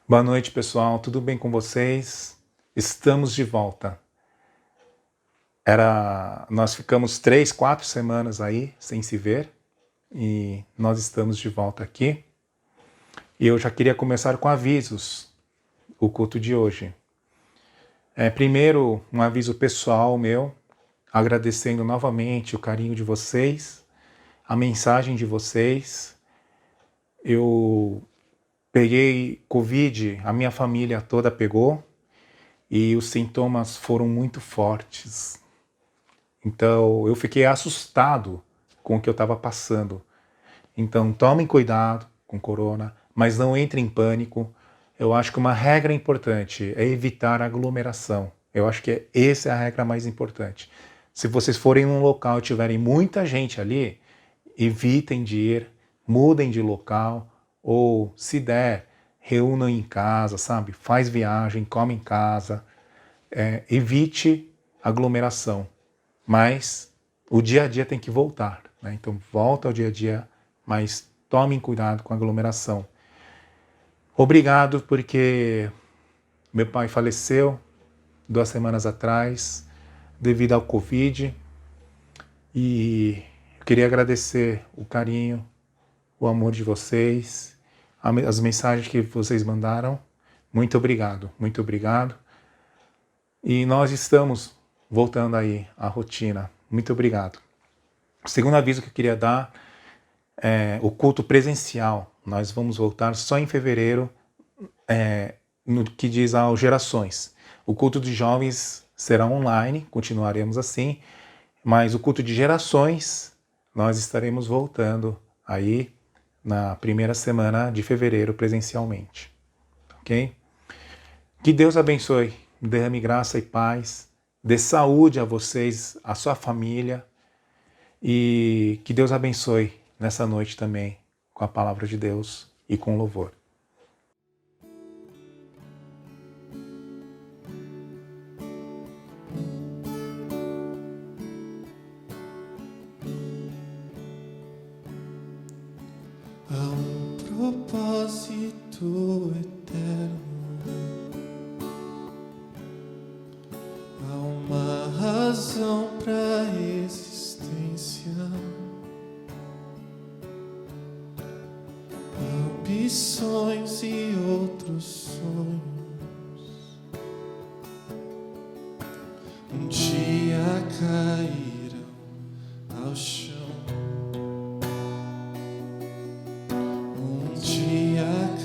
Boa noite, pessoal. Tudo bem com vocês? Estamos de volta. Nós ficamos 3, 4 semanas aí sem se ver e nós estamos de volta aqui. E eu já queria começar com avisos, o culto de hoje. Primeiro, um aviso pessoal meu, agradecendo novamente o carinho de vocês, a mensagem de vocês. Eu peguei Covid, a minha família toda pegou e os sintomas foram muito fortes. Então, eu fiquei assustado com o que eu estava passando. Então, tomem cuidado com corona, mas não entrem em pânico. Eu acho que uma regra importante é evitar aglomeração. Eu acho que essa é a regra mais importante. Se vocês forem num local e tiverem muita gente ali, evitem de ir, mudem de local, ou se der, reúnam em casa, sabe? Faz viagem, come em casa. Evite aglomeração. Mas o dia a dia tem que voltar, né? Então volta ao dia a dia, mas tomem cuidado com a aglomeração. Obrigado porque meu pai faleceu 2 semanas atrás devido ao Covid e eu queria agradecer o carinho, o amor de vocês, as mensagens que vocês mandaram. Muito obrigado, muito obrigado. E nós estamos voltando aí à rotina. Muito obrigado. O segundo aviso que eu queria dar é o culto presencial. Nós vamos voltar só em fevereiro, no que diz às gerações. O culto de jovens será online, continuaremos assim, mas o culto de gerações nós estaremos voltando aí na primeira semana de fevereiro presencialmente. Ok? Que Deus abençoe, derrame graça e paz, dê saúde a vocês, a sua família, e que Deus abençoe nessa noite também com a palavra de Deus e com louvor. Há um propósito eterno, há uma razão para a existência, ambições e outros sonhos um dia cairão ao chão.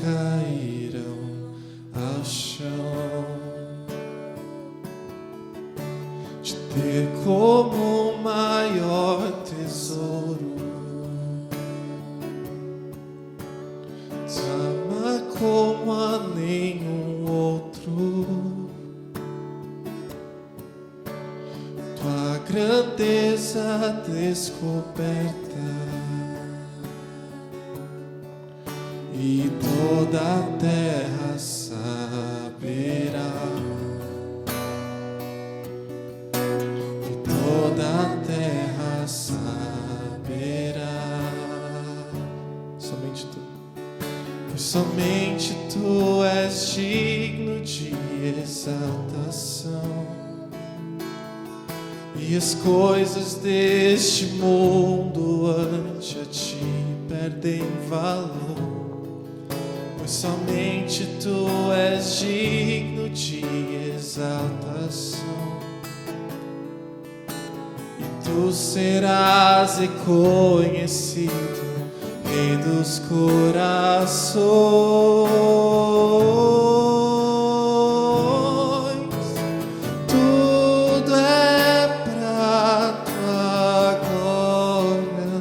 Cairão ao chão. Te ter como o maior tesouro, te amar como a nenhum outro. Tua grandeza descoberta e toda a terra saberá, e toda a terra saberá. Somente tu, pois somente tu és digno de exaltação, e as coisas deste mundo ante a ti perdem valor. Somente tu és digno de exaltação, e tu serás reconhecido, Rei dos corações. Tudo é pra tua glória,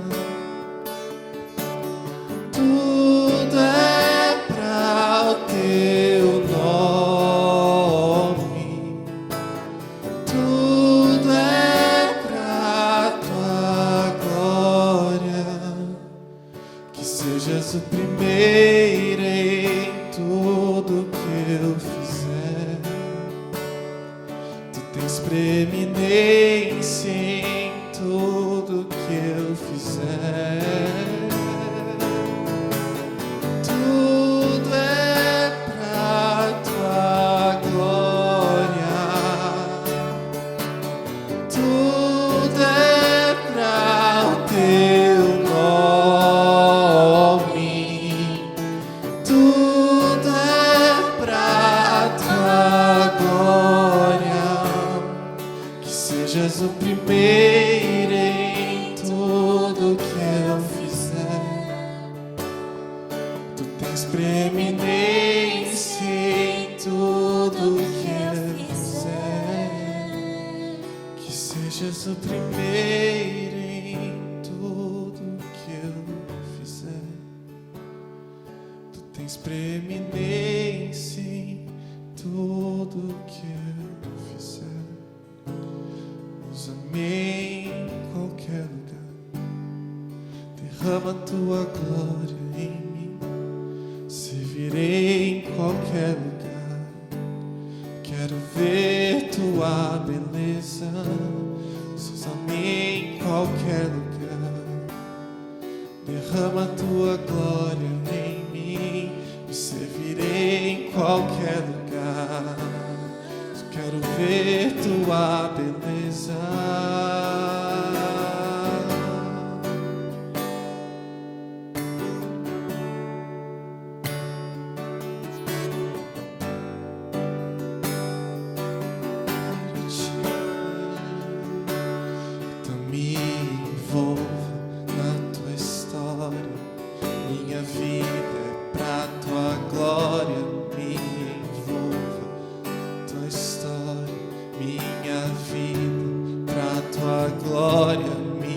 tudo é teu nome, tudo é pra tua glória, que sejas o primeiro em tudo que eu fizer. Tu tens preeminência em tudo que eu fizer. Tudo é pra sejas o primeiro em tudo que eu fizer. Tu tens preeminência em tudo que eu fizer. Usa-me em qualquer lugar, derrama tua glória em mim. Servirei em qualquer lugar, quero ver tua beleza. Usa-me em qualquer lugar, derrama tua glória em mim. Me servirei em qualquer lugar, quero ver tua beleza. Então me envolva na tua história, minha vida é pra tua glória. Me envolva tua história, minha vida pra tua glória. Me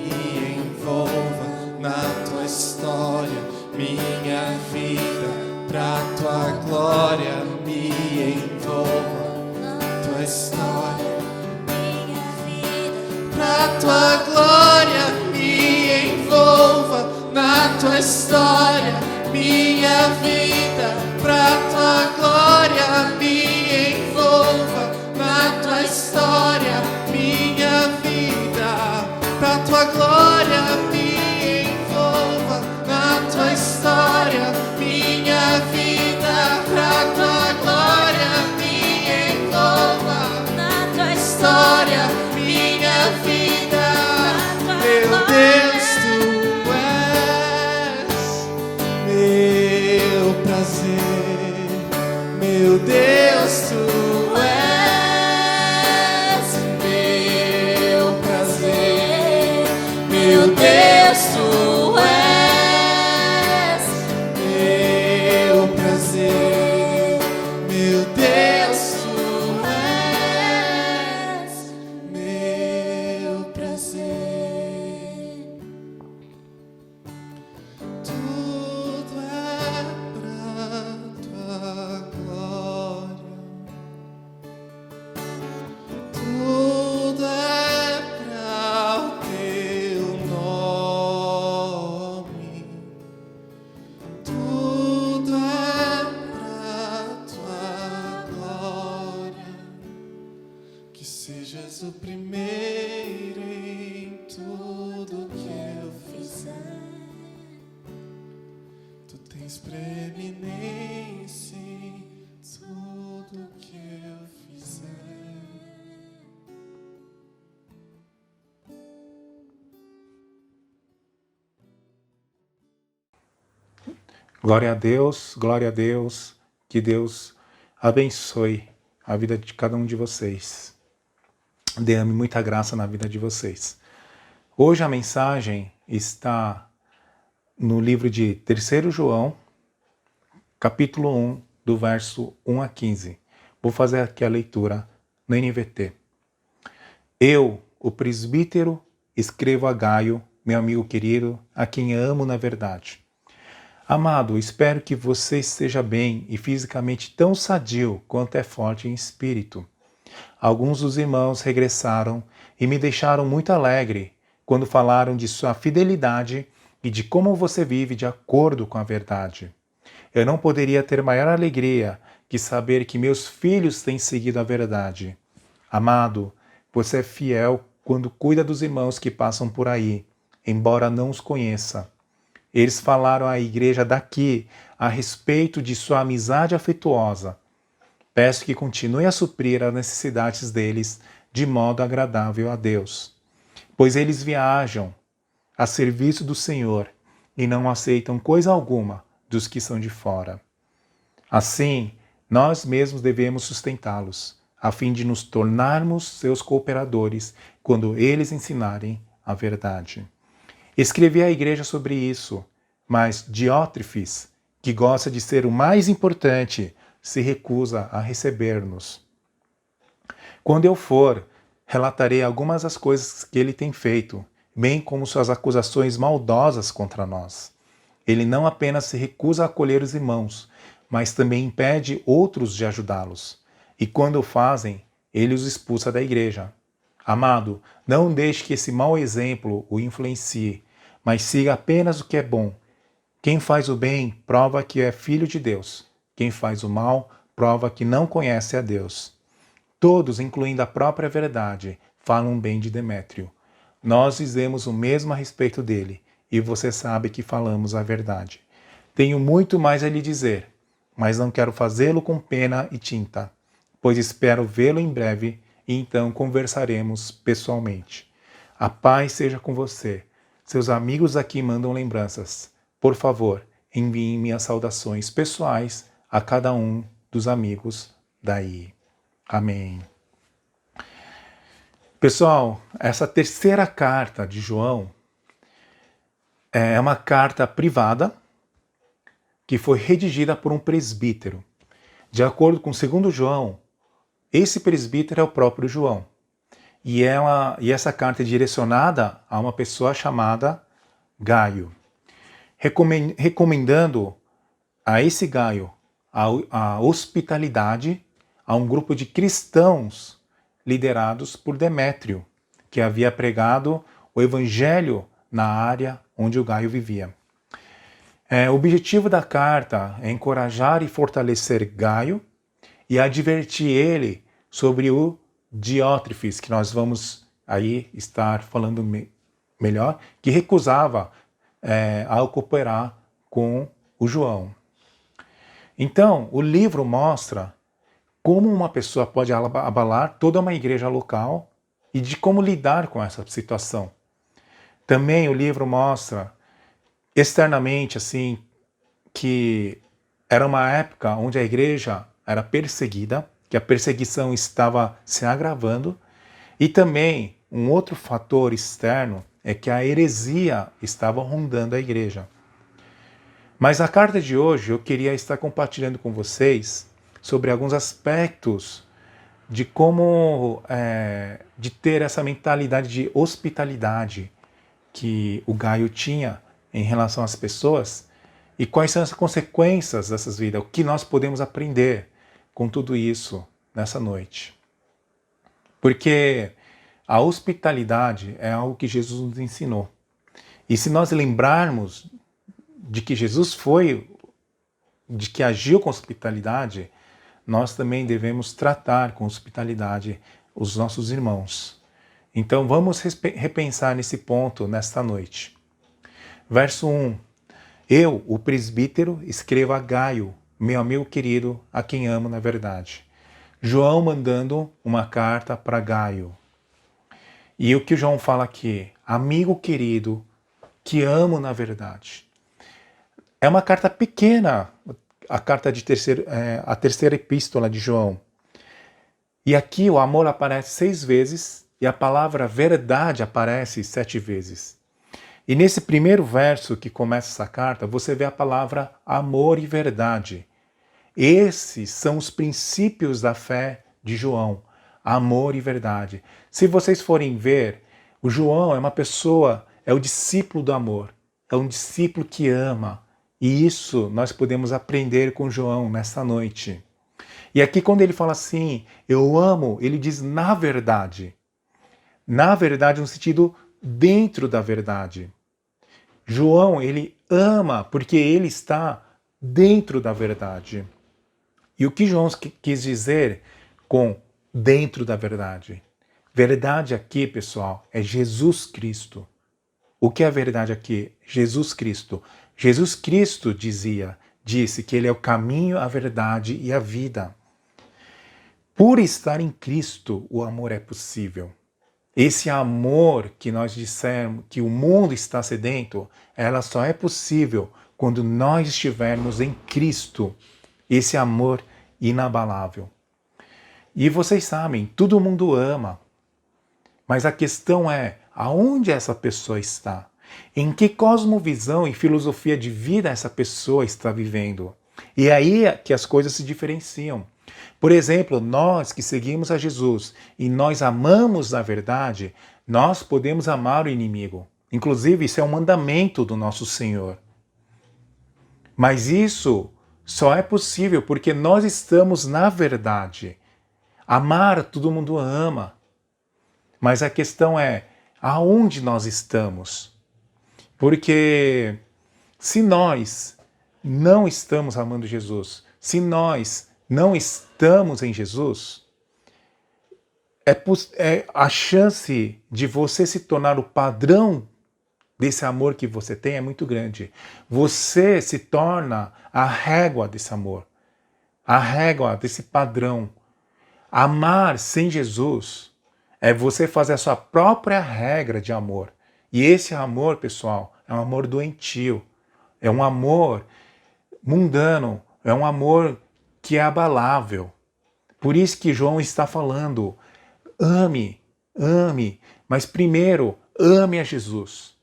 envolva na tua história, minha vida pra tua glória. Me envolva tua história, minha vida pra tua glória. Me envolva na tua história, minha vida pra tua glória. Me envolva na tua história, minha vida pra tua glória. Me envolva na tua história, minha vida pra tua glória. Me envolva na tua história, minha vida. Meu Deus, tu és meu prazer. Meu Deus, tu és meu prazer. Meu Deus, tu és meu prazer. Meu Deus, tu és meu prazer. Tudo é pra tua glória. Tudo é pra o teu nome. Tudo é pra tua glória. Que sejas o primeiro em tudo que eu fizer. Tu tens preeminência em tudo que eu fizer. Glória a Deus, glória a Deus. Que Deus abençoe a vida de cada um de vocês. Dê-me muita graça na vida de vocês. Hoje a mensagem está no livro de 3 João, capítulo 1, do verso 1 a 15. Vou fazer aqui a leitura no NVT. Eu, o presbítero, escrevo a Gaio, meu amigo querido, a quem amo na verdade. Amado, espero que você esteja bem e fisicamente tão sadio quanto é forte em espírito. Alguns dos irmãos regressaram e me deixaram muito alegre quando falaram de sua fidelidade e de como você vive de acordo com a verdade. Eu não poderia ter maior alegria que saber que meus filhos têm seguido a verdade. Amado, você é fiel quando cuida dos irmãos que passam por aí, embora não os conheça. Eles falaram à igreja daqui a respeito de sua amizade afetuosa. Peço que continue a suprir as necessidades deles de modo agradável a Deus, pois eles viajam a serviço do Senhor e não aceitam coisa alguma dos que são de fora. Assim, nós mesmos devemos sustentá-los, a fim de nos tornarmos seus cooperadores quando eles ensinarem a verdade. Escrevi à igreja sobre isso, mas Diótrefes, que gosta de ser o mais importante, se recusa a receber-nos. Quando eu for, relatarei algumas das coisas que ele tem feito, bem como suas acusações maldosas contra nós. Ele não apenas se recusa a acolher os irmãos, mas também impede outros de ajudá-los. E quando o fazem, ele os expulsa da igreja. Amado, não deixe que esse mau exemplo o influencie, mas siga apenas o que é bom. Quem faz o bem prova que é filho de Deus. Quem faz o mal prova que não conhece a Deus. Todos, incluindo a própria verdade, falam bem de Demétrio. Nós dizemos o mesmo a respeito dele, e você sabe que falamos a verdade. Tenho muito mais a lhe dizer, mas não quero fazê-lo com pena e tinta, pois espero vê-lo em breve e então conversaremos pessoalmente. A paz seja com você. Seus amigos aqui mandam lembranças. Por favor, enviem minhas saudações pessoais a cada um dos amigos daí. Amém. Pessoal, essa terceira carta de João é uma carta privada que foi redigida por um presbítero. De acordo com 2 João, esse presbítero é o próprio João. E essa carta é direcionada a uma pessoa chamada Gaio, recomendando a esse Gaio a hospitalidade a um grupo de cristãos liderados por Demétrio, que havia pregado o evangelho na área onde o Gaio vivia. O objetivo da carta é encorajar e fortalecer Gaio e advertir ele sobre o Diótrefes, que nós vamos aí estar falando melhor, que recusava a cooperar com o João. Então, o livro mostra como uma pessoa pode abalar toda uma igreja local e de como lidar com essa situação. Também o livro mostra externamente assim que era uma época onde a igreja era perseguida, que a perseguição estava se agravando, e também um outro fator externo é que a heresia estava rondando a igreja. Mas a carta de hoje eu queria estar compartilhando com vocês sobre alguns aspectos de como de ter essa mentalidade de hospitalidade que o Gaio tinha em relação às pessoas e quais são as consequências dessas vidas, o que nós podemos aprender com tudo isso nessa noite. Porque a hospitalidade é algo que Jesus nos ensinou. E se nós lembrarmos de que Jesus de que agiu com hospitalidade, nós também devemos tratar com hospitalidade os nossos irmãos. Então vamos repensar nesse ponto nesta noite. Verso 1. Eu, o presbítero, escrevo a Gaio, meu amigo querido, a quem amo na verdade. João mandando uma carta para Gaio. E o que João fala aqui? Amigo querido, que amo na verdade. É uma carta pequena, a terceira epístola de João. E aqui o amor aparece 6 vezes e a palavra verdade aparece 7 vezes. E nesse primeiro verso que começa essa carta, você vê a palavra amor e verdade. Esses são os princípios da fé de João, amor e verdade. Se vocês forem ver, o João é uma pessoa, é o discípulo do amor, é um discípulo que ama. E isso nós podemos aprender com João nesta noite. E aqui quando ele fala assim, eu amo, ele diz na verdade. Na verdade no sentido dentro da verdade. João, ele ama porque ele está dentro da verdade. E o que João quis dizer com dentro da verdade? Verdade aqui, pessoal, é Jesus Cristo. O que é a verdade aqui? Jesus Cristo. Jesus Cristo disse que ele é o caminho, a verdade e a vida. Por estar em Cristo, o amor é possível. Esse amor que nós dissemos que o mundo está sedento, ela só é possível quando nós estivermos em Cristo. Esse amor inabalável. E vocês sabem, todo mundo ama. Mas a questão é, aonde essa pessoa está? Em que cosmovisão e filosofia de vida essa pessoa está vivendo? E é aí que as coisas se diferenciam. Por exemplo, nós que seguimos a Jesus e nós amamos na verdade, nós podemos amar o inimigo. Inclusive, isso é um mandamento do nosso Senhor. Mas isso só é possível porque nós estamos na verdade. Amar, todo mundo ama. Mas a questão é, aonde nós estamos? Porque se nós não estamos amando Jesus, se nós não estamos em Jesus, a chance de você se tornar o padrão desse amor que você tem é muito grande. Você se torna a régua desse amor, a régua desse padrão. Amar sem Jesus é você fazer a sua própria regra de amor. E esse amor, pessoal, é um amor doentio. É um amor mundano. É um amor que é abalável. Por isso que João está falando, ame, ame. Mas primeiro, ame a Jesus.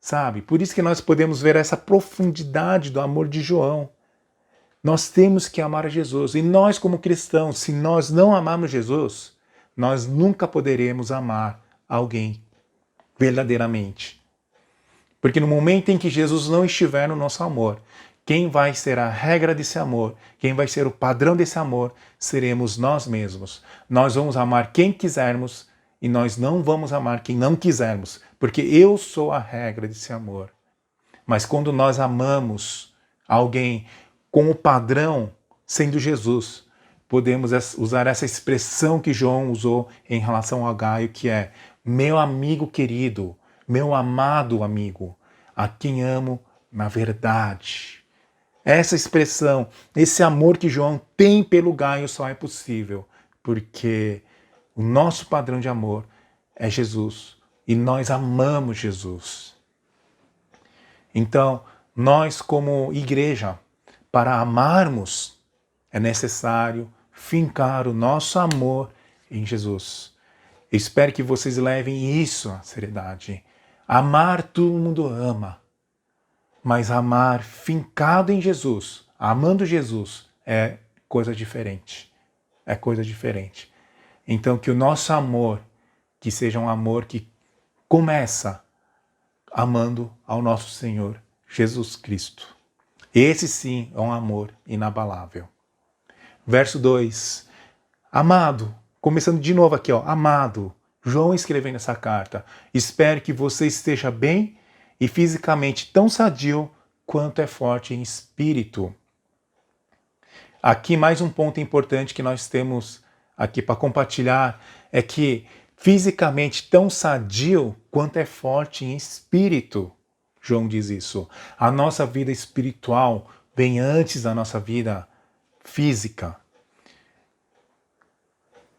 Sabe? Por isso que nós podemos ver essa profundidade do amor de João. Nós temos que amar a Jesus. E nós, como cristãos, se nós não amarmos Jesus, nós nunca poderemos amar alguém verdadeiramente. Porque no momento em que Jesus não estiver no nosso amor, quem vai ser a regra desse amor, quem vai ser o padrão desse amor, seremos nós mesmos. Nós vamos amar quem quisermos e nós não vamos amar quem não quisermos, porque eu sou a regra desse amor. Mas quando nós amamos alguém com o padrão sendo Jesus, podemos usar essa expressão que João usou em relação a Gaio, que é meu amigo querido, meu amado amigo, a quem amo na verdade. Essa expressão, esse amor que João tem pelo Gaio só é possível porque o nosso padrão de amor é Jesus e nós amamos Jesus. Então, nós como igreja, para amarmos, é necessário fincar o nosso amor em Jesus. Eu espero que vocês levem isso à seriedade. Amar, todo mundo ama. Mas amar fincado em Jesus, amando Jesus, é coisa diferente. É coisa diferente. Então, que o nosso amor, que seja um amor que começa amando ao nosso Senhor Jesus Cristo. Esse sim é um amor inabalável. Verso 2. Amado, começando de novo aqui, amado, João escrevendo essa carta, espero que você esteja bem e fisicamente tão sadio quanto é forte em espírito. Aqui mais um ponto importante que nós temos aqui para compartilhar é que fisicamente tão sadio quanto é forte em espírito. João diz isso. A nossa vida espiritual vem antes da nossa vida física.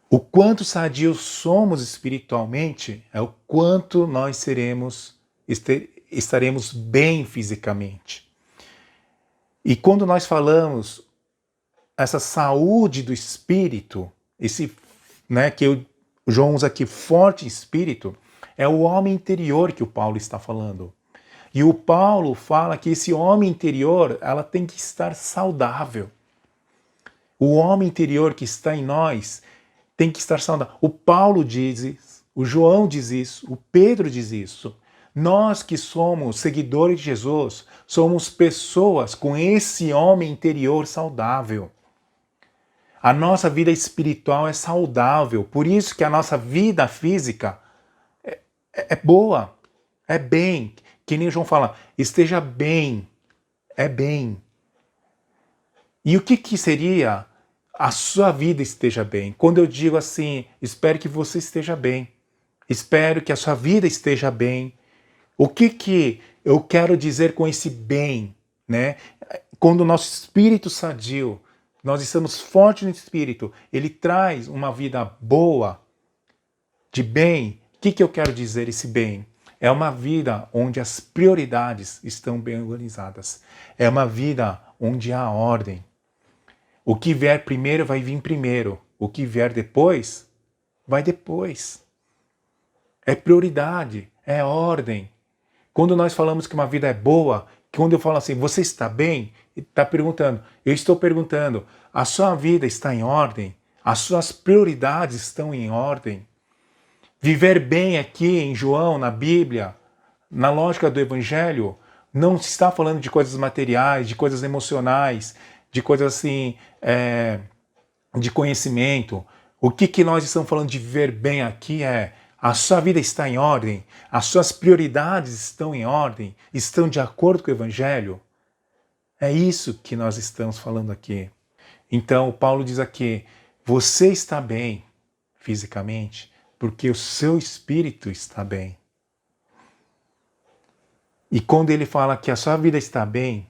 O quanto sadios somos espiritualmente é o quanto nós estaremos bem fisicamente. E quando nós falamos essa saúde do espírito, João usa aqui forte espírito, é o homem interior que o Paulo está falando. E o Paulo fala que esse homem interior, ela tem que estar saudável. O homem interior que está em nós tem que estar saudável. O Paulo diz isso, o João diz isso, o Pedro diz isso. Nós que somos seguidores de Jesus, somos pessoas com esse homem interior saudável. A nossa vida espiritual é saudável, por isso que a nossa vida física é boa, é bem. Que nem João fala, esteja bem, é bem. E o que seria a sua vida esteja bem? Quando eu digo assim, espero que você esteja bem, espero que a sua vida esteja bem, o que eu quero dizer com esse bem, né? Quando o nosso espírito sadio, nós estamos fortes no espírito, ele traz uma vida boa, de bem. O que eu quero dizer esse bem? É uma vida onde as prioridades estão bem organizadas. É uma vida onde há ordem. O que vier primeiro vai vir primeiro. O que vier depois, vai depois. É prioridade, é ordem. Quando nós falamos que uma vida é boa, quando eu falo assim, você está bem? Está perguntando. Eu estou perguntando, a sua vida está em ordem? As suas prioridades estão em ordem. Viver bem aqui em João, na Bíblia, na lógica do Evangelho, não se está falando de coisas materiais, de coisas emocionais, de coisas assim, de conhecimento. O que nós estamos falando de viver bem aqui é: a sua vida está em ordem, as suas prioridades estão em ordem, estão de acordo com o Evangelho. É isso que nós estamos falando aqui. Então, Paulo diz aqui: você está bem fisicamente porque o seu espírito está bem. E quando ele fala que a sua vida está bem,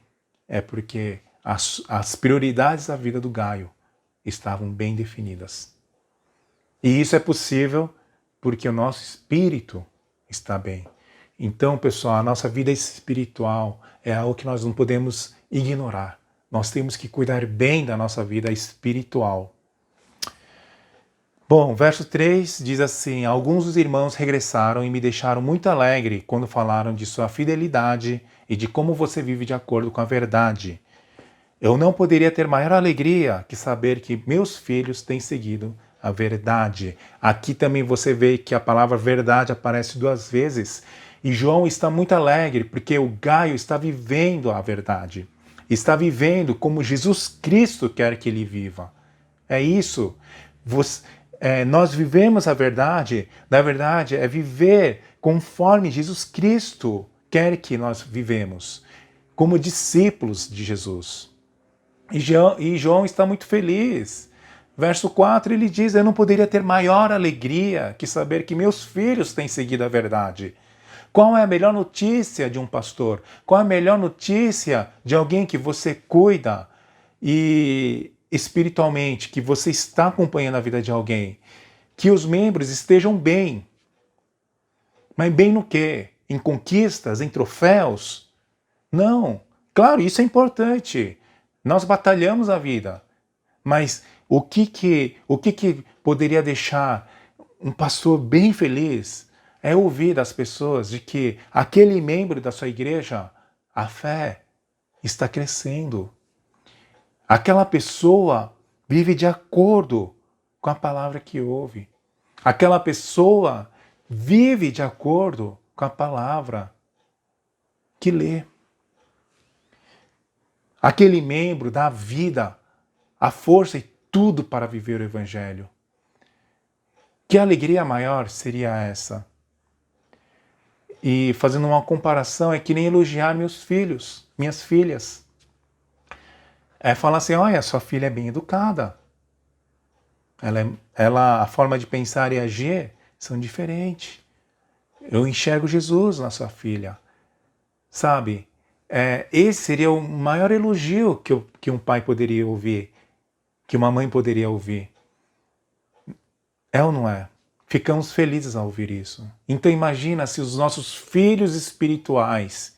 é porque as prioridades da vida do Gaio estavam bem definidas. E isso é possível porque o nosso espírito está bem. Então, pessoal, a nossa vida espiritual é algo que nós não podemos ignorar. Nós temos que cuidar bem da nossa vida espiritual. Bom, verso 3 diz assim: alguns dos irmãos regressaram e me deixaram muito alegre quando falaram de sua fidelidade e de como você vive de acordo com a verdade. Eu não poderia ter maior alegria que saber que meus filhos têm seguido a verdade. Aqui também você vê que a palavra verdade aparece 2 vezes. E João está muito alegre porque o Gaio está vivendo a verdade. Está vivendo como Jesus Cristo quer que ele viva. É isso. Nós vivemos a verdade. Na verdade, é viver conforme Jesus Cristo quer que nós vivemos, como discípulos de Jesus. E João está muito feliz. Verso 4, ele diz: eu não poderia ter maior alegria que saber que meus filhos têm seguido a verdade. Qual é a melhor notícia de um pastor? Qual é a melhor notícia de alguém que você cuida e espiritualmente, que você está acompanhando a vida de alguém? Que os membros estejam bem. Mas bem no quê? Em conquistas? Em troféus? Não. Claro, isso é importante. Nós batalhamos a vida. Mas o que poderia deixar um pastor bem feliz é ouvir das pessoas de que aquele membro da sua igreja, a fé está crescendo. Aquela pessoa vive de acordo com a palavra que ouve. Aquela pessoa vive de acordo com a palavra que lê. Aquele membro dá vida, a força e tudo para viver o Evangelho. Que alegria maior seria essa? E fazendo uma comparação, é que nem elogiar meus filhos, minhas filhas. É falar assim: olha, sua filha é bem educada. A forma de pensar e agir são diferentes. Eu enxergo Jesus na sua filha. Sabe? Esse seria o maior elogio que um pai poderia ouvir, que uma mãe poderia ouvir. É ou não é? Ficamos felizes ao ouvir isso. Então imagina se os nossos filhos espirituais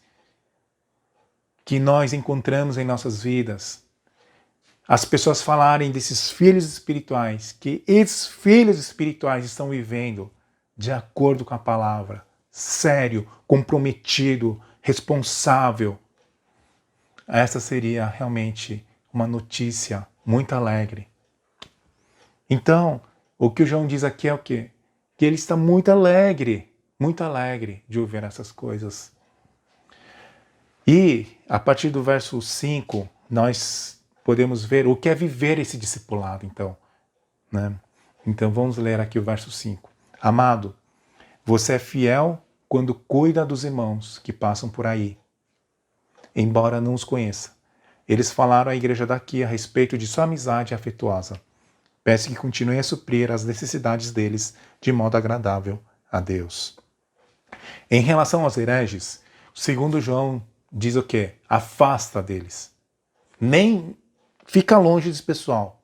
que nós encontramos em nossas vidas, as pessoas falarem desses filhos espirituais, que esses filhos espirituais estão vivendo de acordo com a palavra, sério, comprometido, responsável. Essa seria realmente uma notícia muito alegre. Então, o que o João diz aqui é o quê? Que ele está muito alegre de ouvir essas coisas. E, a partir do verso 5, nós podemos ver o que é viver esse discipulado, então. Né? Então, vamos ler aqui o verso 5. Amado, você é fiel quando cuida dos irmãos que passam por aí, embora não os conheça. Eles falaram à igreja daqui a respeito de sua amizade afetuosa. Peço que continue a suprir as necessidades deles de modo agradável a Deus. Em relação aos hereges, o segundo João diz o quê? Afasta deles. Nem fica longe desse pessoal.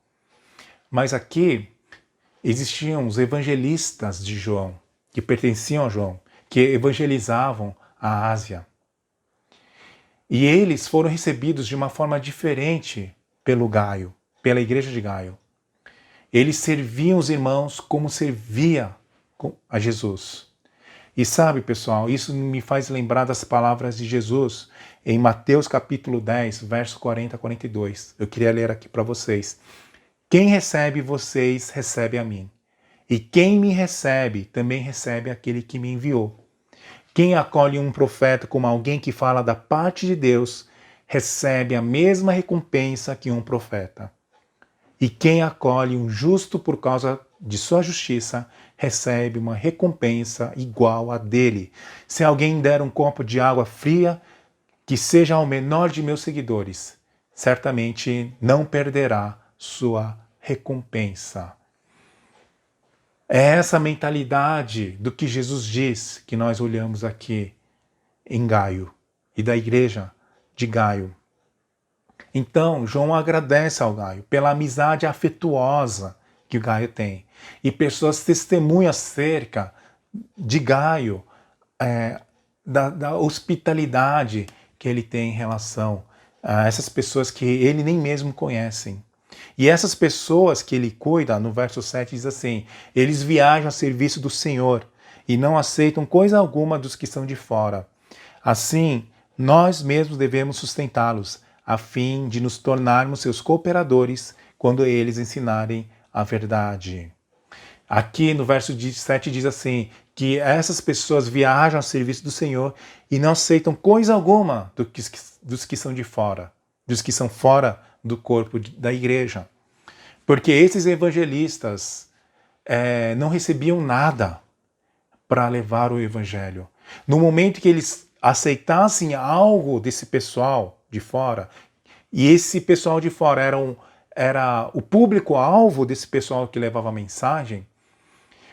Mas aqui existiam os evangelistas de João, que pertenciam a João, que evangelizavam a Ásia. E eles foram recebidos de uma forma diferente pelo Gaio, pela igreja de Gaio. Eles serviam os irmãos como servia a Jesus. E sabe, pessoal, isso me faz lembrar das palavras de Jesus em Mateus capítulo 10, verso 40 a 42. Eu queria ler aqui para vocês. Quem recebe vocês, recebe a mim. E quem me recebe, também recebe aquele que me enviou. Quem acolhe um profeta como alguém que fala da parte de Deus, recebe a mesma recompensa que um profeta. E quem acolhe um justo por causa de sua justiça, recebe uma recompensa igual a dele. Se alguém der um copo de água fria, que seja ao menor de meus seguidores, certamente não perderá sua recompensa. É essa mentalidade do que Jesus diz que nós olhamos aqui em Gaio e da igreja de Gaio. Então, João agradece ao Gaio pela amizade afetuosa que o Gaio tem. E pessoas testemunham acerca de Gaio, da hospitalidade que ele tem em relação a essas pessoas que ele nem mesmo conhecem. E essas pessoas que ele cuida, no verso 7 diz assim, eles viajam a serviço do Senhor e não aceitam coisa alguma dos que estão de fora. Assim, nós mesmos devemos sustentá-los, a fim de nos tornarmos seus cooperadores quando eles ensinarem a verdade. Aqui no verso 7 diz assim, que essas pessoas viajam ao serviço do Senhor e não aceitam coisa alguma dos que são de fora, dos que são fora do corpo da igreja. Porque esses evangelistas não recebiam nada para levar o evangelho. No momento que eles aceitassem algo desse pessoal de fora, e esse pessoal de fora era o público-alvo desse pessoal que levava a mensagem,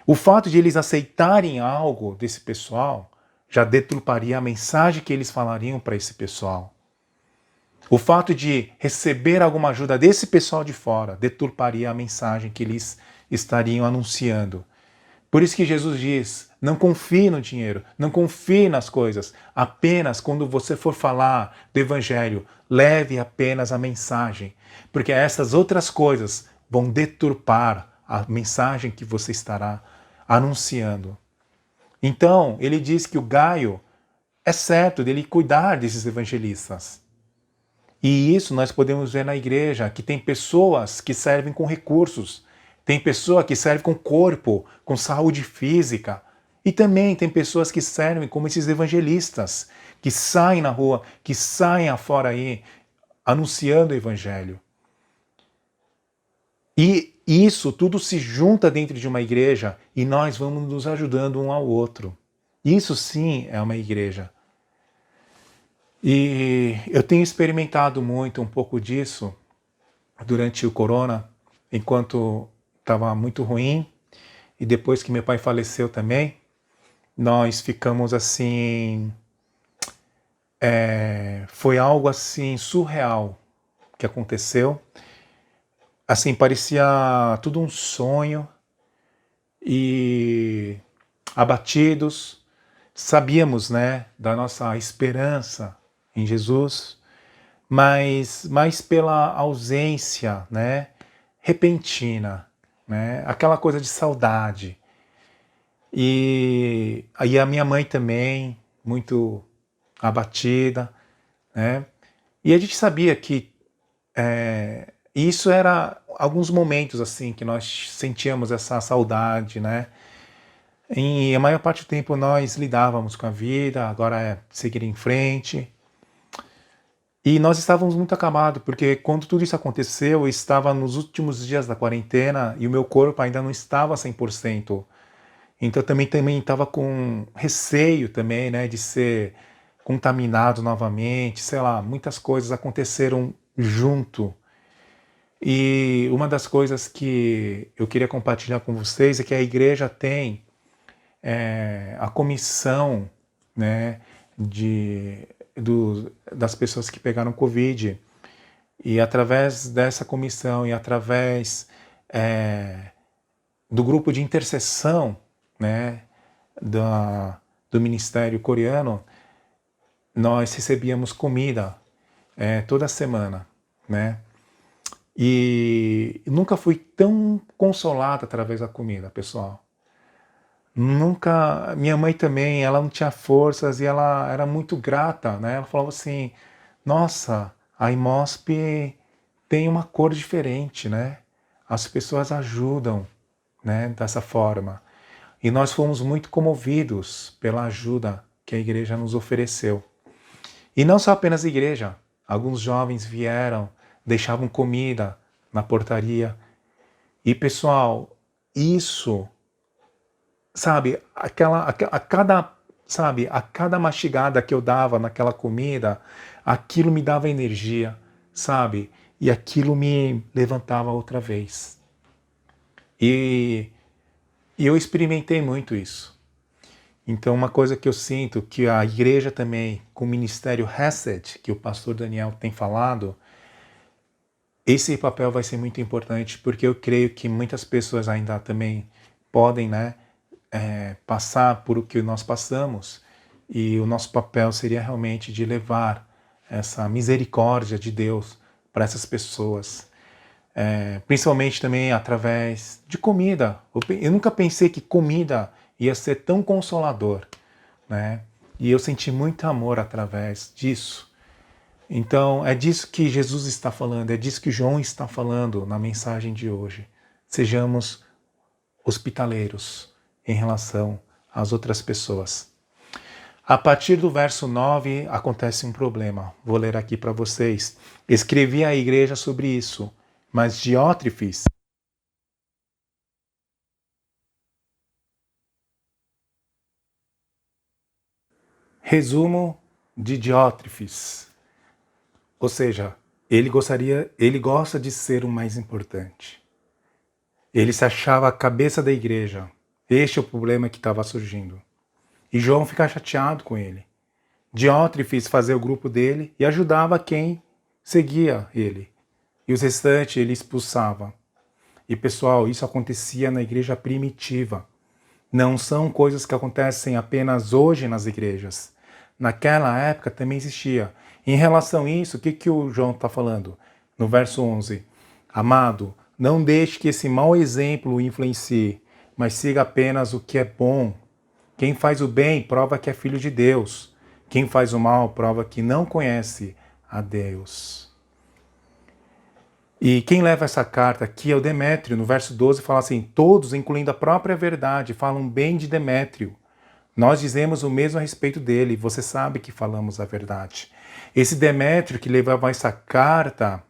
o fato de eles aceitarem algo desse pessoal já deturparia a mensagem que eles falariam para esse pessoal. O fato de receber alguma ajuda desse pessoal de fora deturparia a mensagem que eles estariam anunciando. Por isso que Jesus diz, não confie no dinheiro, não confie nas coisas. Apenas quando você for falar do Evangelho, leve apenas a mensagem. Porque essas outras coisas vão deturpar a mensagem que você estará anunciando. Então, ele diz que o Gaio é certo dele cuidar desses evangelistas. E isso nós podemos ver na igreja, que tem pessoas que servem com recursos, tem pessoa que serve com corpo, com saúde física, e também tem pessoas que servem como esses evangelistas, que saem na rua, que saem afora aí, anunciando o evangelho. E isso tudo se junta dentro de uma igreja e nós vamos nos ajudando um ao outro. Isso sim é uma igreja. E eu tenho experimentado muito um pouco disso durante o corona, enquanto estava muito ruim, e depois que meu pai faleceu também, nós ficamos assim... foi algo assim surreal que aconteceu. Assim, parecia tudo um sonho, e abatidos, sabíamos, né, da nossa esperança em Jesus, mas pela ausência, né, repentina, né, aquela coisa de saudade. E aí a minha mãe também, muito abatida, né, e a gente sabia que isso era alguns momentos assim que nós sentíamos essa saudade, né? E a maior parte do tempo nós lidávamos com a vida, agora é seguir em frente. E nós estávamos muito acabados, porque quando tudo isso aconteceu, eu estava nos últimos dias da quarentena e o meu corpo ainda não estava 100%. Então também estava com receio também, né, de ser contaminado novamente, sei lá, muitas coisas aconteceram junto. E uma das coisas que eu queria compartilhar com vocês é que a igreja tem a comissão, né, das pessoas que pegaram Covid. E através dessa comissão e através do grupo de intercessão, né, do Ministério Coreano, nós recebíamos comida toda semana, né? E nunca fui tão consolado através da comida, pessoal. Nunca. Minha mãe também, ela não tinha forças e ela era muito grata, né? Ela falava assim: nossa, a IMOSP tem uma cor diferente, né? as pessoas ajudam, né, dessa forma. E nós fomos muito comovidos pela ajuda que a igreja nos ofereceu. E não só apenas a igreja. Alguns jovens vieram, deixavam comida na portaria. E, pessoal, isso, sabe, a cada mastigada que eu dava naquela comida, aquilo me dava energia, sabe? E aquilo me levantava outra vez. E eu experimentei muito isso. Então, uma coisa que eu sinto que a igreja também, com o ministério Hesed, que o pastor Daniel tem falado, esse papel vai ser muito importante, porque eu creio que muitas pessoas ainda também podem, né, passar por o que nós passamos, e o nosso papel seria realmente de levar essa misericórdia de Deus para essas pessoas. Principalmente também através de comida. Eu nunca pensei que comida ia ser tão consolador, né? E eu senti muito amor através disso. Então, é disso que Jesus está falando, é disso que João está falando na mensagem de hoje. Sejamos hospitaleiros em relação às outras pessoas. A partir do verso 9 acontece um problema. Vou ler aqui para vocês. Escrevi à igreja sobre isso, mas Diótrefes, resumo de Diótrefes, ou seja, ele gosta de ser o mais importante. Ele se achava a cabeça da igreja. Este é o problema que estava surgindo. E João fica chateado com ele. Diótrefes fazia o grupo dele e ajudava quem seguia ele. E os restantes ele expulsava. E pessoal, isso acontecia na igreja primitiva. Não são coisas que acontecem apenas hoje nas igrejas. Naquela época também existia. Em relação a isso, o que o João está falando? No verso 11. Amado, não deixe que esse mau exemplo o influencie, mas siga apenas o que é bom. Quem faz o bem prova que é filho de Deus. Quem faz o mal prova que não conhece a Deus. E quem leva essa carta aqui é o Demétrio. No verso 12 fala assim, todos, incluindo a própria verdade, falam bem de Demétrio. Nós dizemos o mesmo a respeito dele, você sabe que falamos a verdade. Esse Demétrio que levava essa carta,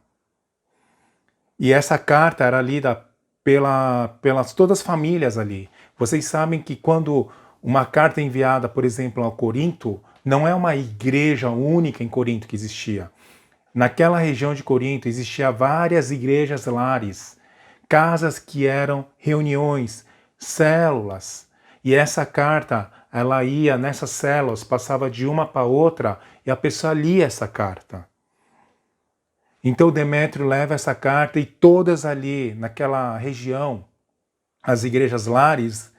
e essa carta era lida pelas todas as famílias ali. Vocês sabem que quando uma carta é enviada, por exemplo, ao Corinto, não é uma igreja única em Corinto que existia. Naquela região de Corinto existiam várias igrejas lares, casas que eram reuniões, células. E essa carta, ela ia nessas células, passava de uma para outra e a pessoa lia essa carta. Então Demétrio leva essa carta e todas ali, naquela região, as igrejas lares,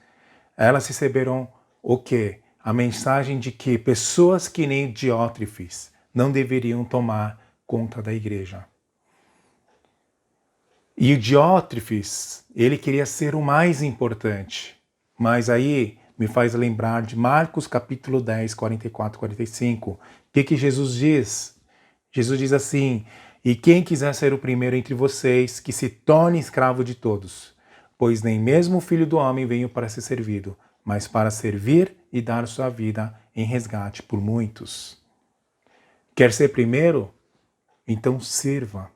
elas receberam o quê? A mensagem de que pessoas que nem Diótrefes não deveriam tomar conta da igreja. E o Diótrefes, ele queria ser o mais importante. Mas aí me faz lembrar de Marcos capítulo 10, 44, 45. O que Jesus diz? Jesus diz assim, e quem quiser ser o primeiro entre vocês, que se torne escravo de todos. Pois nem mesmo o Filho do Homem veio para ser servido, mas para servir e dar sua vida em resgate por muitos. Quer ser primeiro? Então sirva.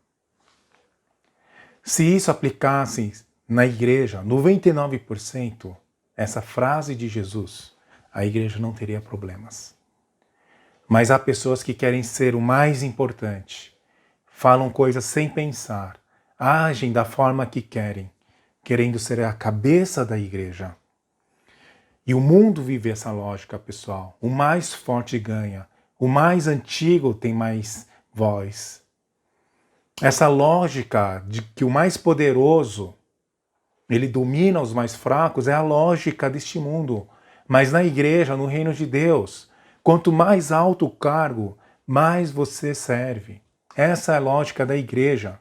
Se isso aplicasse na igreja, 99%, essa frase de Jesus, a igreja não teria problemas. Mas há pessoas que querem ser o mais importante, falam coisas sem pensar, agem da forma que querem, querendo ser a cabeça da igreja. E o mundo vive essa lógica, pessoal. O mais forte ganha, o mais antigo tem mais voz. Essa lógica de que o mais poderoso, ele domina os mais fracos, é a lógica deste mundo. Mas na igreja, no reino de Deus, quanto mais alto o cargo, mais você serve. Essa é a lógica da igreja.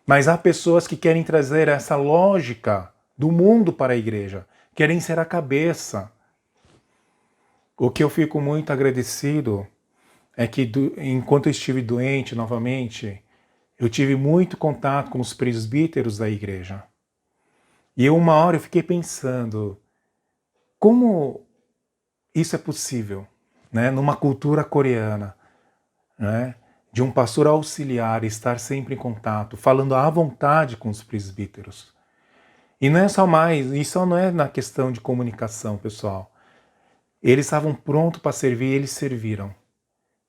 Mas há pessoas que querem trazer essa lógica do mundo para a igreja, querem ser a cabeça. O que eu fico muito agradecido é que, enquanto eu estive doente novamente, eu tive muito contato com os presbíteros da igreja. E uma hora eu fiquei pensando, como isso é possível, né? Numa cultura coreana, né? De um pastor auxiliar estar sempre em contato, falando à vontade com os presbíteros. E não é só mais, isso não é na questão de comunicação, pessoal. Eles estavam prontos para servir e eles serviram.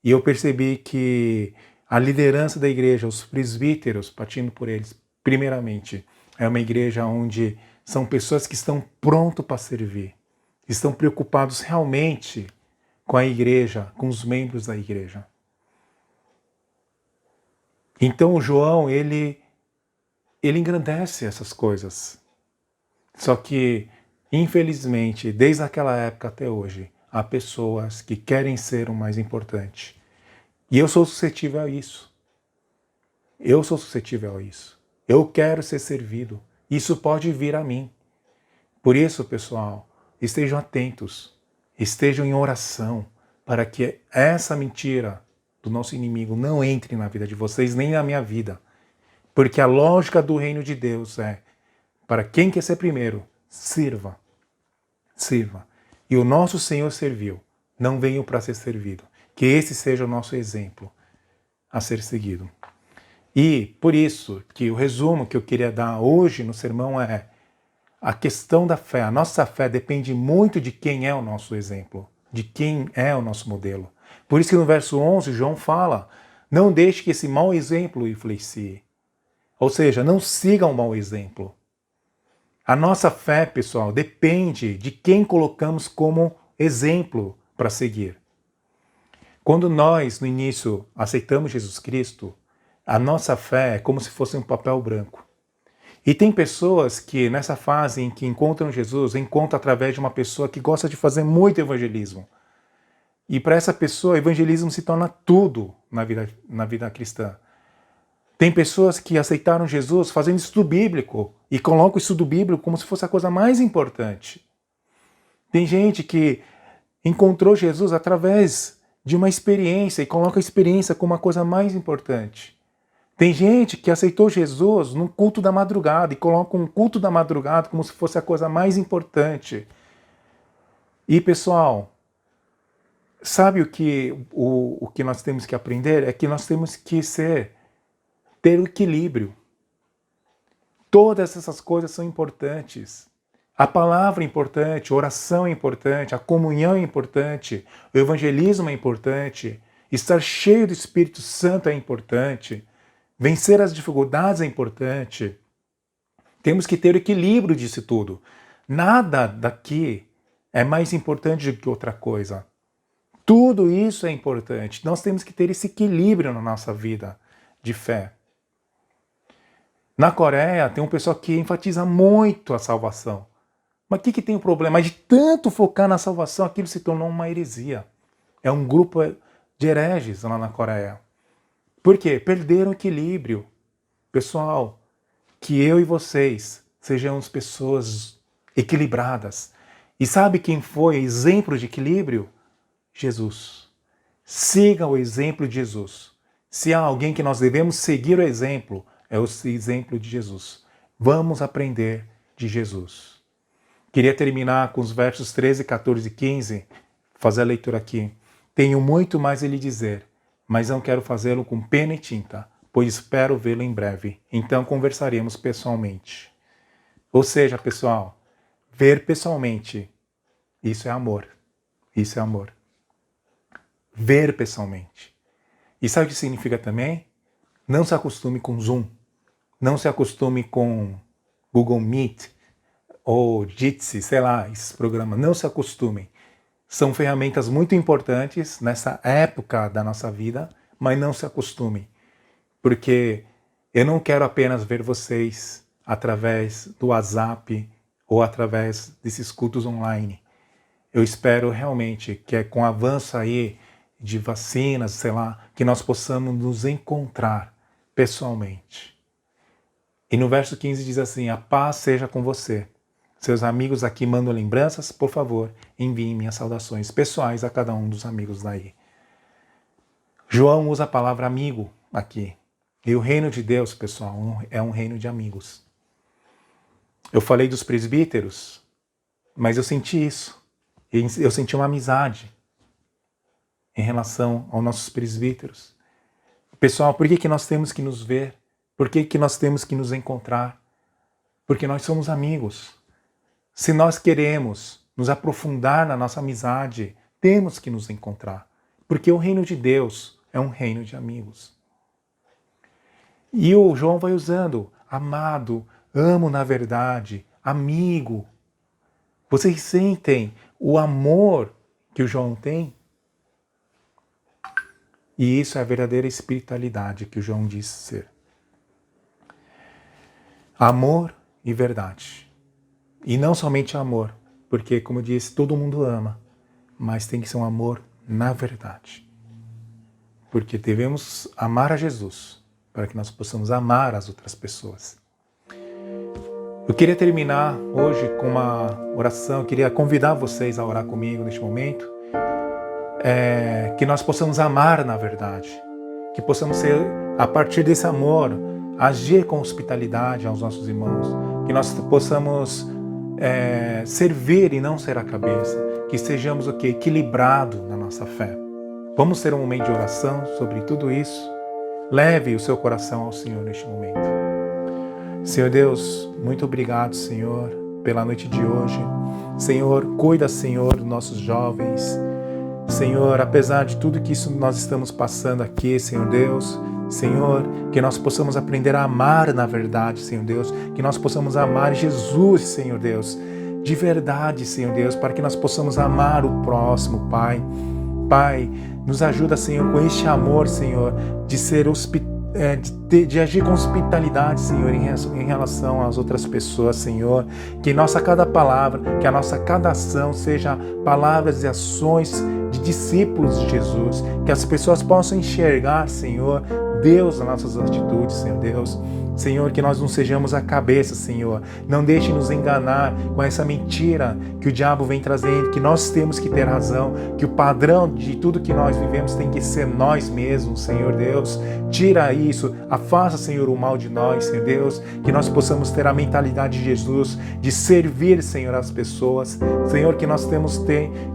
E eu percebi que a liderança da igreja, os presbíteros, partindo por eles, primeiramente, é uma igreja onde são pessoas que estão prontos para servir, estão preocupados realmente com a igreja, com os membros da igreja. Então o João, ele engrandece essas coisas. Só que, infelizmente, desde aquela época até hoje, há pessoas que querem ser o mais importante. E eu sou suscetível a isso. Eu sou suscetível a isso. Eu quero ser servido. Isso pode vir a mim. Por isso, pessoal, estejam atentos. Estejam em oração para que essa mentira do nosso inimigo não entre na vida de vocês, nem na minha vida. Porque a lógica do reino de Deus é, para quem quer ser primeiro, sirva. Sirva. E o nosso Senhor serviu. Não venham para ser servido. Que esse seja o nosso exemplo a ser seguido. E por isso que o resumo que eu queria dar hoje no sermão é a questão da fé. A nossa fé depende muito de quem é o nosso exemplo, de quem é o nosso modelo. Por isso que no verso 11 João fala, não deixe que esse mau exemplo influencie. Ou seja, não siga um mau exemplo. A nossa fé, pessoal, depende de quem colocamos como exemplo para seguir. Quando nós, no início, aceitamos Jesus Cristo, a nossa fé é como se fosse um papel branco. E tem pessoas que, nessa fase em que encontram Jesus, encontram através de uma pessoa que gosta de fazer muito evangelismo. E para essa pessoa, evangelismo se torna tudo na vida cristã. Tem pessoas que aceitaram Jesus fazendo estudo bíblico e colocam o estudo bíblico como se fosse a coisa mais importante. Tem gente que encontrou Jesus através de uma experiência e coloca a experiência como a coisa mais importante. Tem gente que aceitou Jesus no culto da madrugada e coloca um culto da madrugada como se fosse a coisa mais importante. E, pessoal, sabe o que nós temos que aprender? É que nós temos que ter o equilíbrio. Todas essas coisas são importantes. A palavra é importante, a oração é importante, a comunhão é importante, o evangelismo é importante, estar cheio do Espírito Santo é importante, vencer as dificuldades é importante. Temos que ter o equilíbrio disso tudo. Nada daqui é mais importante do que outra coisa. Tudo isso é importante. Nós temos que ter esse equilíbrio na nossa vida de fé. Na Coreia tem um pessoal que enfatiza muito a salvação. Mas o que tem o problema? Mas de tanto focar na salvação, aquilo se tornou uma heresia. É um grupo de hereges lá na Coreia. Por quê? Perderam o equilíbrio. Pessoal, que eu e vocês sejamos pessoas equilibradas. E sabe quem foi exemplo de equilíbrio? Jesus. Siga o exemplo de Jesus. Se há alguém que nós devemos seguir o exemplo, é o exemplo de Jesus. Vamos aprender de Jesus. Queria terminar com os versos 13, 14 e 15, fazer a leitura aqui. Tenho muito mais a lhe dizer, mas não quero fazê-lo com pena e tinta, pois espero vê-lo em breve. Então conversaremos pessoalmente. Ou seja, pessoal, ver pessoalmente, isso é amor. Isso é amor. Ver pessoalmente. E sabe o que significa também? Não se acostume com Zoom. Não se acostume com Google Meet ou Jitsi, sei lá, esses programas. Não se acostumem. São ferramentas muito importantes nessa época da nossa vida, mas não se acostumem. Porque eu não quero apenas ver vocês através do WhatsApp ou através desses cultos online. Eu espero realmente que com o avanço aí de vacinas, sei lá, que nós possamos nos encontrar pessoalmente. E no verso 15 diz assim, a paz seja com você. Seus amigos aqui mandam lembranças, por favor, enviem minhas saudações pessoais a cada um dos amigos daí. João usa a palavra amigo aqui. E o reino de Deus, pessoal, é um reino de amigos. Eu falei dos presbíteros, mas eu senti isso. Eu senti uma amizade em relação aos nossos presbíteros. Pessoal, por que nós temos que nos ver? Por que nós temos que nos encontrar? Porque nós somos amigos. Se nós queremos nos aprofundar na nossa amizade, temos que nos encontrar. Porque o reino de Deus é um reino de amigos. E o João vai usando amado, amo na verdade, amigo. Vocês sentem o amor que o João tem? E isso é a verdadeira espiritualidade que o João diz ser. Amor e verdade. E não somente amor, porque, como eu disse, todo mundo ama, mas tem que ser um amor na verdade. Porque devemos amar a Jesus, para que nós possamos amar as outras pessoas. Eu queria terminar hoje com uma oração, eu queria convidar vocês a orar comigo neste momento, que nós possamos amar na verdade, que possamos ser, a partir desse amor, agir com hospitalidade aos nossos irmãos, que nós possamos servir e não ser a cabeça, que sejamos o quê? Equilibrados na nossa fé. Vamos ter um momento de oração sobre tudo isso. Leve o seu coração ao Senhor neste momento. Senhor Deus, muito obrigado, Senhor, pela noite de hoje. Senhor, cuida, Senhor, dos nossos jovens. Senhor, apesar de tudo que isso nós estamos passando aqui, Senhor Deus, Senhor, que nós possamos aprender a amar na verdade, Senhor Deus, que nós possamos amar Jesus, Senhor Deus, de verdade, Senhor Deus, para que nós possamos amar o próximo, Pai. Pai, nos ajuda, Senhor, com este amor, Senhor, de ser de agir com hospitalidade, Senhor, em relação às outras pessoas, Senhor. Que nossa cada palavra, que a nossa cada ação seja palavras e ações de discípulos de Jesus. Que as pessoas possam enxergar, Senhor, Deus nas nossas atitudes, Senhor Deus. Senhor, que nós não sejamos a cabeça, Senhor. Não deixe nos enganar com essa mentira que o diabo vem trazendo, que nós temos que ter razão, que o padrão de tudo que nós vivemos tem que ser nós mesmos, Senhor Deus. Tira isso, afasta, Senhor, o mal de nós, Senhor Deus, que nós possamos ter a mentalidade de Jesus, de servir, Senhor, as pessoas. Senhor, que nós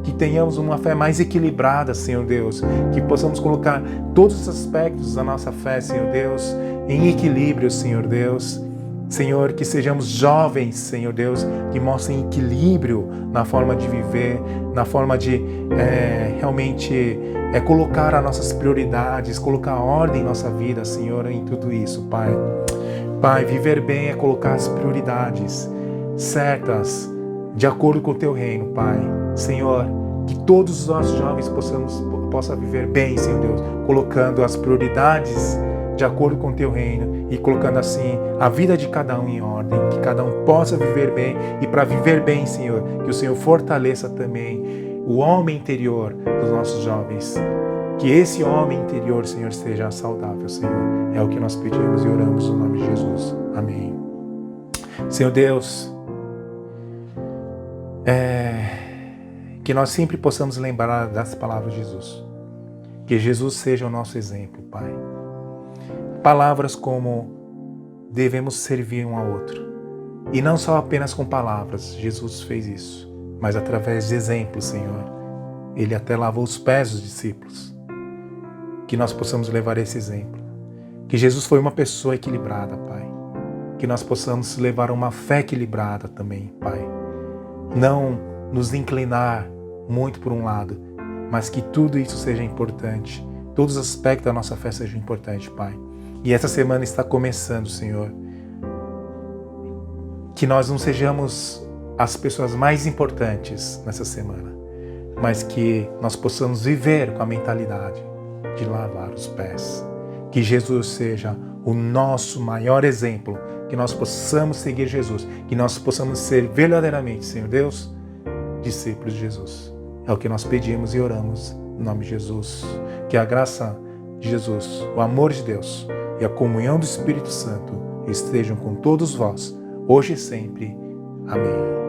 que tenhamos uma fé mais equilibrada, Senhor Deus, que possamos colocar todos os aspectos da nossa fé, Senhor Deus, em equilíbrio, Senhor Deus. Senhor, que sejamos jovens, Senhor Deus, que mostrem equilíbrio na forma de viver, na forma de realmente colocar as nossas prioridades, colocar ordem em nossa vida, Senhor, em tudo isso, Pai. Pai, viver bem é colocar as prioridades certas, de acordo com o Teu reino, Pai. Senhor, que todos os nossos jovens possam viver bem, Senhor Deus, colocando as prioridades de acordo com o Teu reino e colocando assim a vida de cada um em ordem, que cada um possa viver bem e para viver bem, Senhor, que o Senhor fortaleça também o homem interior dos nossos jovens, que esse homem interior, Senhor, esteja saudável, Senhor. É o que nós pedimos e oramos no nome de Jesus. Amém. Senhor Deus, que nós sempre possamos lembrar das palavras de Jesus, que Jesus seja o nosso exemplo, Pai. Palavras como devemos servir um ao outro. E não só apenas com palavras, Jesus fez isso, mas através de exemplos, Senhor. Ele até lavou os pés dos discípulos. Que nós possamos levar esse exemplo. Que Jesus foi uma pessoa equilibrada, Pai. Que nós possamos levar uma fé equilibrada também, Pai. Não nos inclinar muito por um lado, mas que tudo isso seja importante. Todos os aspectos da nossa fé sejam importantes, Pai. E essa semana está começando, Senhor. Que nós não sejamos as pessoas mais importantes nessa semana, mas que nós possamos viver com a mentalidade de lavar os pés. Que Jesus seja o nosso maior exemplo, que nós possamos seguir Jesus, que nós possamos ser verdadeiramente, Senhor Deus, discípulos de Jesus. É o que nós pedimos e oramos em nome de Jesus. Que a graça de Jesus, o amor de Deus e a comunhão do Espírito Santo estejam com todos vós, hoje e sempre. Amém.